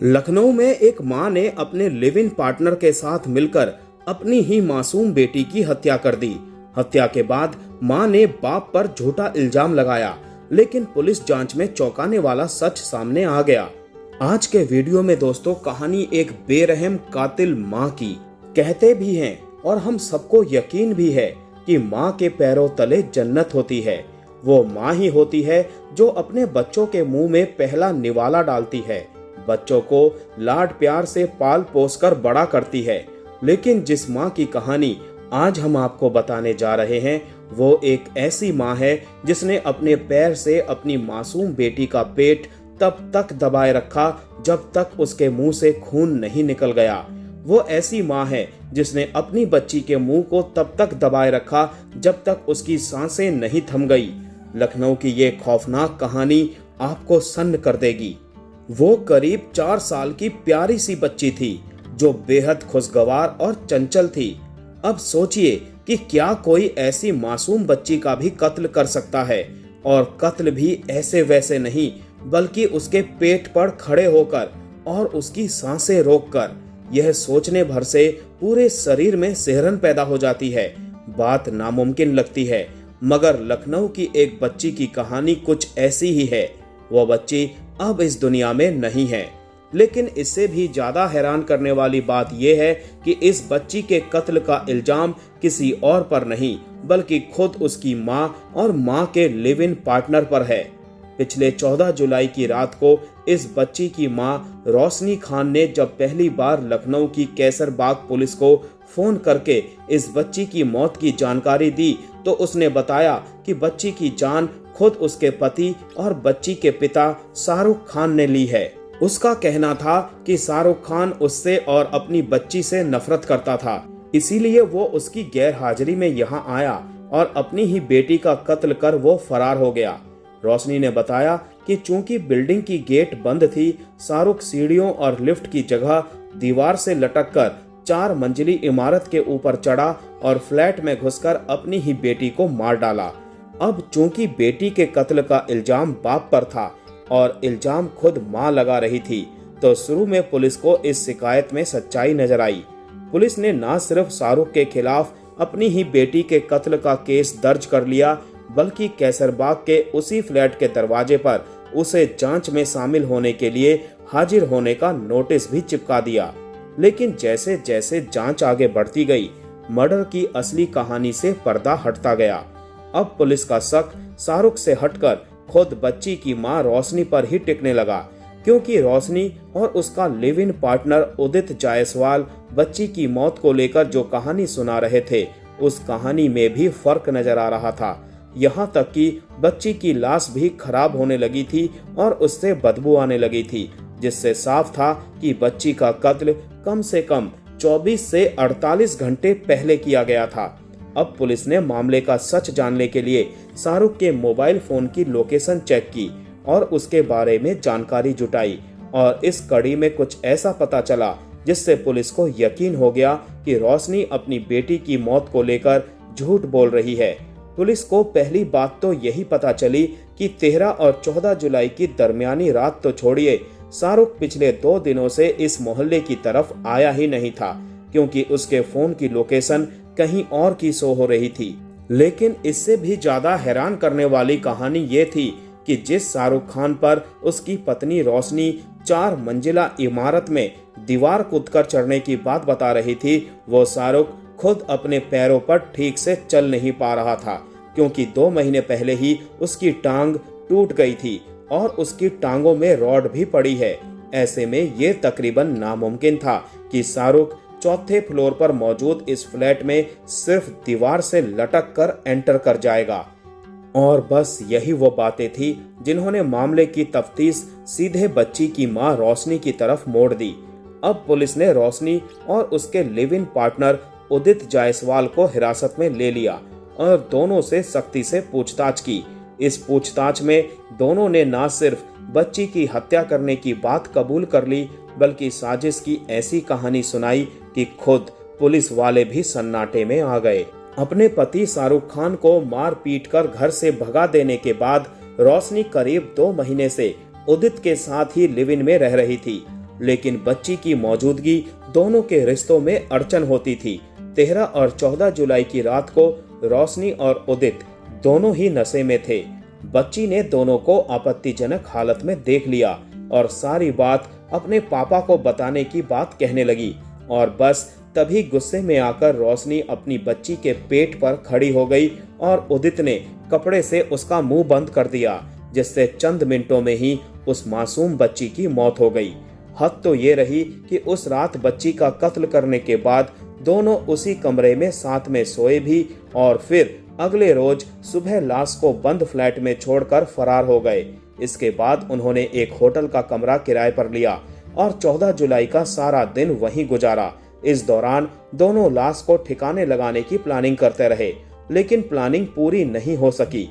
लखनऊ में एक मां ने अपने लिव इन पार्टनर के साथ मिलकर अपनी ही मासूम बेटी की हत्या कर दी। हत्या के बाद मां ने बाप पर झूठा इल्जाम लगाया, लेकिन पुलिस जांच में चौंकाने वाला सच सामने आ गया। आज के वीडियो में दोस्तों कहानी एक बेरहम कातिल मां की। कहते भी हैं और हम सबको यकीन भी है कि मां के पैरों तले जन्नत होती है। वो मां ही होती है जो अपने बच्चों के मुंह में पहला निवाला डालती है, बच्चों को लाड प्यार से पाल पोस कर बड़ा करती है। लेकिन जिस माँ की कहानी आज हम आपको बताने जा रहे हैं, वो एक ऐसी माँ है जिसने अपने पैर से अपनी मासूम बेटी का पेट तब तक दबाए रखा जब तक उसके मुंह से खून नहीं निकल गया। वो ऐसी माँ है जिसने अपनी बच्ची के मुंह को तब तक दबाए रखा जब तक उसकी सांसें नहीं थम गई। लखनऊ की ये खौफनाक कहानी आपको सन्न कर देगी। वो करीब 4 साल की प्यारी सी बच्ची थी जो बेहद खुशगवार और चंचल थी। अब सोचिए कि क्या कोई ऐसी मासूम बच्ची का भी कत्ल कर सकता है, और कत्ल भी ऐसे वैसे नहीं बल्कि उसके पेट पर खड़े होकर और उसकी सांसें रोककर। यह सोचने भर से पूरे शरीर में सिहरन पैदा हो जाती है। बात नामुमकिन लगती है, मगर लखनऊ की एक बच्ची की कहानी कुछ ऐसी ही है। वो बच्ची अब इस दुनिया में नहीं है, लेकिन इससे भी ज्यादा हैरान करने वाली बात यह है कि इस बच्ची के कत्ल का इल्जाम किसी और पर नहीं बल्कि खुद उसकी मां और मां के लिव इन पार्टनर पर है। पिछले 14 जुलाई की रात को इस बच्ची की मां रोशनी खान ने जब पहली बार लखनऊ की कैसरबाग पुलिस को फोन करके इस बच्ची की मौत की जानकारी दी, तो उसने बताया कि बच्ची की जान खुद उसके पति और बच्ची के पिता शाहरुख खान ने ली है। उसका कहना था कि शाहरुख खान उससे और अपनी बच्ची से नफरत करता था, इसीलिए वो उसकी गैर हाजिरी में यहाँ आया और अपनी ही बेटी का कत्ल कर वो फरार हो गया। रोशनी ने बताया कि चूंकि बिल्डिंग की गेट बंद थी, शाहरुख सीढ़ियों और लिफ्ट की जगह दीवार से लटककर 4 मंजिली इमारत के ऊपर चढ़ा और फ्लैट में घुसकर अपनी ही बेटी को मार डाला। अब चूंकि बेटी के कत्ल का इल्जाम बाप पर था और इल्जाम खुद मां लगा रही थी, तो शुरू में पुलिस को इस शिकायत में सच्चाई नजर आई। पुलिस ने न सिर्फ शाहरुख के खिलाफ अपनी ही बेटी के कत्ल का केस दर्ज कर लिया, बल्कि कैसरबाग के उसी फ्लैट के दरवाजे पर उसे जांच में शामिल होने के लिए हाजिर होने का नोटिस भी चिपका दिया। लेकिन जैसे जैसे जांच आगे बढ़ती गई, मर्डर की असली कहानी से पर्दा हटता गया। अब पुलिस का शक शाहरुख से हटकर खुद बच्ची की मां रोशनी पर ही टिकने लगा, क्योंकि रोशनी और उसका लिव इन पार्टनर उदित जायसवाल बच्ची की मौत को लेकर जो कहानी सुना रहे थे, उस कहानी में भी फर्क नजर आ रहा था। यहाँ तक कि बच्ची की लाश भी खराब होने लगी थी और उससे बदबू आने लगी थी, जिससे साफ था कि बच्ची का कत्ल कम से कम 24 से 48 घंटे पहले किया गया था। अब पुलिस ने मामले का सच जानने के लिए शाहरुख के मोबाइल फोन की लोकेशन चेक की और उसके बारे में जानकारी जुटाई, और इस कड़ी में कुछ ऐसा पता चला जिससे पुलिस को यकीन हो गया कि रोशनी अपनी बेटी की मौत को लेकर झूठ बोल रही है। पुलिस को पहली बात तो यही पता चली कि 13 और 14 जुलाई की दरमियानी रात तो छोड़िए, शाहरुख पिछले 2 दिनों से इस मोहल्ले की तरफ आया ही नहीं था, क्योंकि उसके फोन की लोकेशन कहीं और की शो हो रही थी। लेकिन इससे भी ज्यादा हैरान करने वाली कहानी ये थी कि जिस शाहरुख खान पर उसकी पत्नी रोशनी 4 मंजिला इमारत में दीवार कूदकर चढ़ने की बात बता रही थी, वो शाहरुख खुद अपने पैरों पर ठीक से चल नहीं पा रहा था, क्योंकि 2 महीने पहले ही उसकी टांग टूट गई थी और उसकी टांगों में रॉड भी पड़ी है। ऐसे में ये तकरीबन नामुमकिन था कि शाहरुख 4थे फ्लोर पर मौजूद इस फ्लैट में सिर्फ दीवार से लटक कर एंटर कर जाएगा। और बस यही वो बातें थी जिन्होंने मामले की तफ्तीश सीधे बच्ची की मां रोशनी की तरफ मोड़ दी। अब पुलिस ने रोशनी और उसके लिव इन पार्टनर उदित जायसवाल को हिरासत में ले लिया और दोनों से सख्ती से पूछताछ की। इस पूछताछ में दोनों ने न सिर्फ बच्ची की हत्या करने की बात कबूल कर ली, बल्कि साजिश की ऐसी कहानी सुनाई कि खुद पुलिस वाले भी सन्नाटे में आ गए। अपने पति शाहरुख खान को मार पीट कर घर से भगा देने के बाद रोशनी करीब 2 महीने से उदित के साथ ही लिव इन में रह रही थी। लेकिन बच्ची की मौजूदगी दोनों के रिश्तों में अड़चन होती थी। 13 और 14 जुलाई की रात को रोशनी और उदित दोनों ही नशे में थे। बच्ची ने दोनों को आपत्तिजनक हालत में देख लिया और सारी बात अपने पापा को बताने की बात कहने लगी। और बस तभी गुस्से में आकर रोशनी अपनी बच्ची के पेट पर खड़ी हो गई और उदित ने कपड़े से उसका मुंह बंद कर दिया, जिससे चंद मिनटों में ही उस मासूम बच्ची की मौत हो गई। हद तो ये रही कि उस रात बच्ची का कत्ल करने के बाद दोनों उसी कमरे में साथ में सोए भी और फिर अगले रोज सुबह लाश को बंद फ्लैट में छोड़कर फरार हो गए। इसके बाद उन्होंने एक होटल का कमरा किराए पर लिया और 14 जुलाई का सारा दिन वहीं गुजारा। इस दौरान दोनों लाश को ठिकाने लगाने की प्लानिंग करते रहे, लेकिन प्लानिंग पूरी नहीं हो सकी।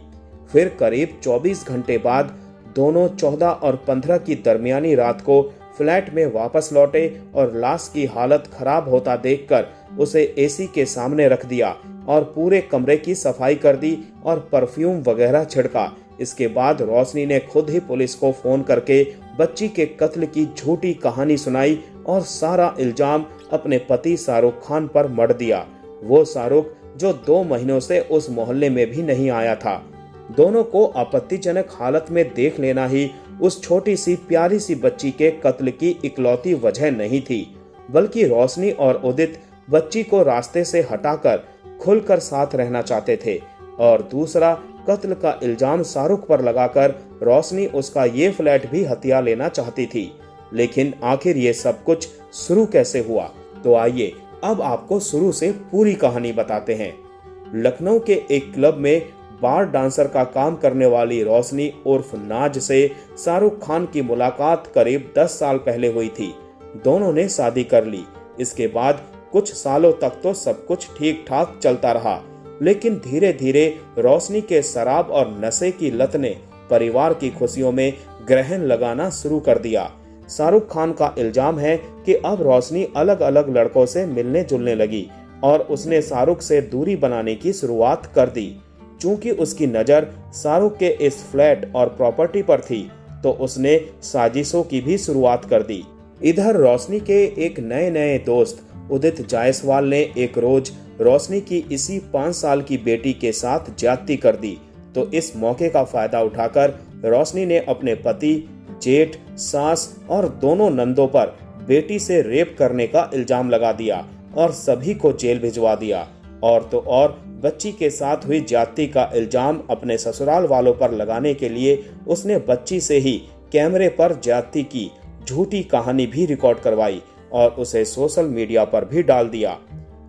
फिर करीब 24 घंटे बाद दोनों 14 और 15 की दरमियानी रात को फ्लैट में वापस लौटे और लाश की हालत खराब होता देखकर उसे एसी के सामने रख दिया और पूरे कमरे की सफाई कर दी और परफ्यूम वगैरह छिड़का। इसके बाद रोशनी ने खुद ही पुलिस को फोन करके बच्ची के कत्ल की झूठी कहानी सुनाई और सारा इल्जाम अपने पति शाहरुख खान पर मढ़ दिया। वो शाहरुख जो 2 महीनों से उस मोहल्ले में भी नहीं आया था। दोनों को आपत्तिजनक हालत में देख लेना ही उस छोटी सी प्यारी सी बच्ची के कत्ल की इकलौती वजह नहीं थी, बल्कि रोशनी और उदित बच्ची को रास्ते से हटाकर खुलकर साथ रहना चाहते थे। और दूसरा, कत्ल का इल्जाम शाहरुख पर लगाकर रोशनी उसका ये फ्लैट भी हथिया लेना चाहती थी। लेकिन आखिर ये सब कुछ शुरू कैसे हुआ? तो आइए अब आपको शुरू से पूरी कहानी बताते हैं। लखनऊ के एक क्लब में बार डांसर का काम करने वाली रोशनी उर्फ नाज से शाहरुख खान की मुलाकात करीब 10 साल पहले हुई थी। दोनों ने शादी कर ली। इसके बाद कुछ सालों तक तो सब कुछ ठीक ठाक चलता रहा, लेकिन धीरे धीरे रोशनी के शराब और नशे की लत ने परिवार की खुशियों में ग्रहण लगाना शुरू कर दिया। शाहरुख खान का इल्जाम है कि अब रोशनी अलग अलग लड़कों से मिलने जुलने लगी और उसने शाहरुख से दूरी बनाने की शुरुआत कर दी। चूंकि उसकी नजर शाहरुख के इस फ्लैट और प्रॉपर्टी पर थी, तो उसने साजिशों की भी शुरुआत कर दी। इधर रोशनी के एक नए दोस्त उदित जायसवाल ने एक रोज रोशनी की इसी 5 साल की बेटी के साथ ज्यादती कर दी। तो इस मौके का फायदा उठाकर रोशनी ने अपने पति, जेठ, सास और दोनों नंदों पर बेटी से रेप करने का इल्जाम लगा दिया और सभी को जेल भिजवा दिया। और तो और बच्ची के साथ हुई ज्यादती का इल्जाम अपने ससुराल वालों पर लगाने के लिए उसने बच्ची से ही कैमरे पर ज्यादती की झूठी कहानी भी रिकॉर्ड करवाई और उसे सोशल मीडिया पर भी डाल दिया।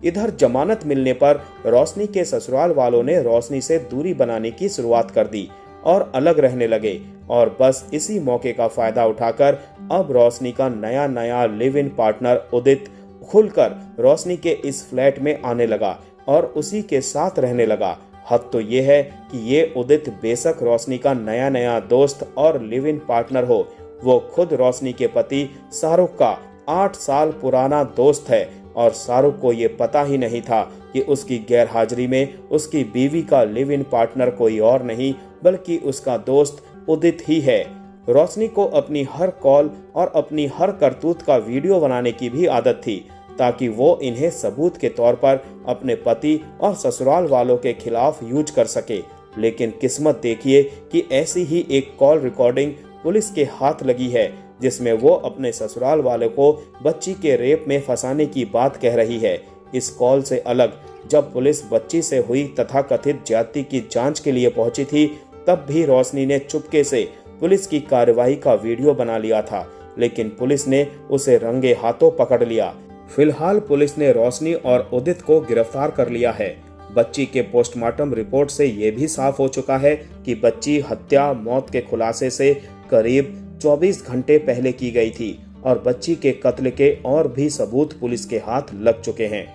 इधर जमानत मिलने पर रोशनी के ससुराल वालों ने रोशनी से दूरी बनाने की शुरुआत कर दी और अलग रहने लगे। और बस इसी मौके का फायदा उठाकर अब रोशनी का नया लिव इन पार्टनर उदित खुलकर रोशनी के इस फ्लैट में आने लगा और उसी के साथ रहने लगा। हद तो ये है कि ये उदित बेशक रोशनी का नया दोस्त और लिव इन पार्टनर हो, वो खुद रोशनी के पति शाहरुख का 8 साल पुराना दोस्त है। और शाहरुख को ये पता ही नहीं था कि उसकी गैर हाजिरी में उसकी बीवी का लिव इन पार्टनर कोई और नहीं बल्कि उसका दोस्त उदित ही है। रोशनी को अपनी हर कॉल और अपनी हर करतूत का वीडियो बनाने की भी आदत थी, ताकि वो इन्हें सबूत के तौर पर अपने पति और ससुराल वालों के खिलाफ यूज कर सके। लेकिन किस्मत देखिए कि ऐसी ही एक कॉल रिकॉर्डिंग पुलिस के हाथ लगी है, जिसमें वो अपने ससुराल वाले को बच्ची के रेप में फंसाने की बात कह रही है। इस कॉल से अलग जब पुलिस बच्ची से हुई तथाकथित ज्यादती की जांच के लिए पहुंची थी, तब भी रोशनी ने चुपके से पुलिस की कार्रवाई का वीडियो बना लिया था, लेकिन पुलिस ने उसे रंगे हाथों पकड़ लिया। फिलहाल पुलिस ने रोशनी और उदित को गिरफ्तार कर लिया है। बच्ची के पोस्टमार्टम रिपोर्ट से ये भी साफ हो चुका है कि बच्ची हत्या मौत के खुलासे से करीब 24 घंटे पहले की गई थी और बच्ची के कत्ल के और भी सबूत पुलिस के हाथ लग चुके हैं।